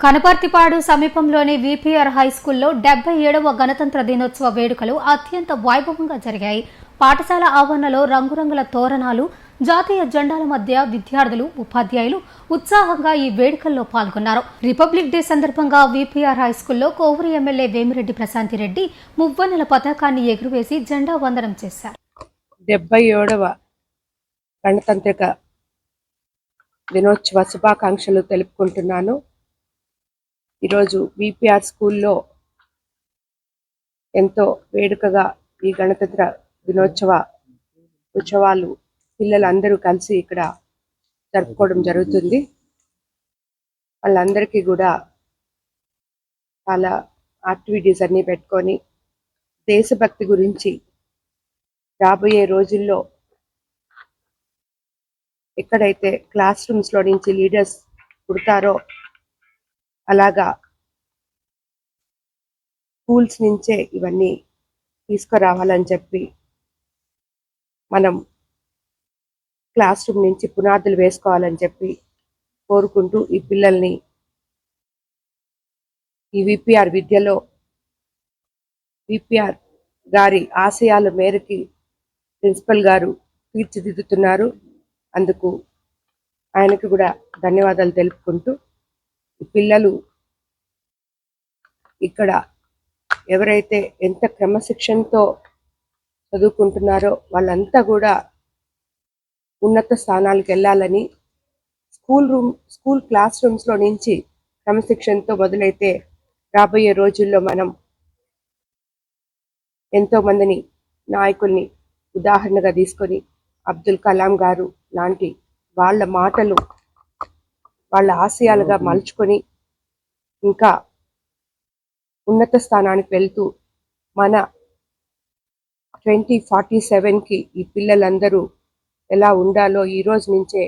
కనపర్తిపాడు సమీపంలోని విపిఆర్ హైస్కూల్లో 77వ గణతంత్ర దినోత్సవ వేడుకలు అత్యంత వైభవంగా జరిగాయి. పాఠశాల ఆవరణలో రంగురంగుల తోరణాలు, జాతీయ జెండాల మధ్య విద్యార్థులు, ఉపాధ్యాయులు ఉత్సాహంగా ఈ వేడుకల్లో పాల్గొన్నారు. రిపబ్లిక్ డే సందర్భంగా విపిఆర్ హైస్కూల్లో కోవూరు ఎమ్మెల్యే వేమిరెడ్డి ప్రశాంతిరెడ్డి మువ్వన్నెల పతాకాన్ని ఎగురవేసి జెండా వందనం చేశారు. 77వ గణతంత్రిక దినోత్సవ శుభాకాంక్షలు తెలుపుకుంటున్నాను. ఈరోజు విపిఆర్ స్కూల్లో ఎంతో వేడుకగా ఈ గణతంత్ర దినోత్సవ ఉత్సవాలు పిల్లలందరూ కలిసి ఇక్కడ జరుపుకోవడం జరుగుతుంది. వాళ్ళందరికీ కూడా చాలా యాక్టివిటీస్ అన్నీ పెట్టుకొని దేశభక్తి గురించి రాబోయే రోజుల్లో ఎక్కడైతే క్లాస్ రూమ్స్లో నుంచి లీడర్స్ పుడతారో అలాగా స్కూల్స్ నుంచే ఇవన్నీ తీసుకురావాలని చెప్పి మనం క్లాస్ రూమ్ నుంచి పునాదులు వేసుకోవాలని చెప్పి కోరుకుంటూ ఈ పిల్లల్ని ఈ విపిఆర్ విద్యలో విపిఆర్ గారి ఆశయాల మేరకి ప్రిన్సిపల్ గారు తీర్చిదిద్దుతున్నారు. అందుకు ఆయనకు కూడా ధన్యవాదాలు తెలుపుకుంటూ ఈ పిల్లలు ఇక్కడ ఎవరైతే ఎంత క్రమశిక్షణతో చదువుకుంటున్నారో వాళ్ళంతా కూడా ఉన్నత స్థానాలకు వెళ్ళాలని స్కూల్ క్లాస్ రూమ్స్లో నుంచి క్రమశిక్షణతో మొదలైతే రాబోయే రోజుల్లో మనం ఎంతో మందిని నాయకుల్ని ఉదాహరణగా తీసుకొని అబ్దుల్ కలాం గారు లాంటి వాళ్ళ మాటలు వాళ్ళ ఆశయాలుగా మలుచుకొని ఇంకా ఉన్నత స్థానానికి వెళ్తూ మన 2047కి ఈ పిల్లలందరూ ఎలా ఉండాలో ఈ రోజు నుంచే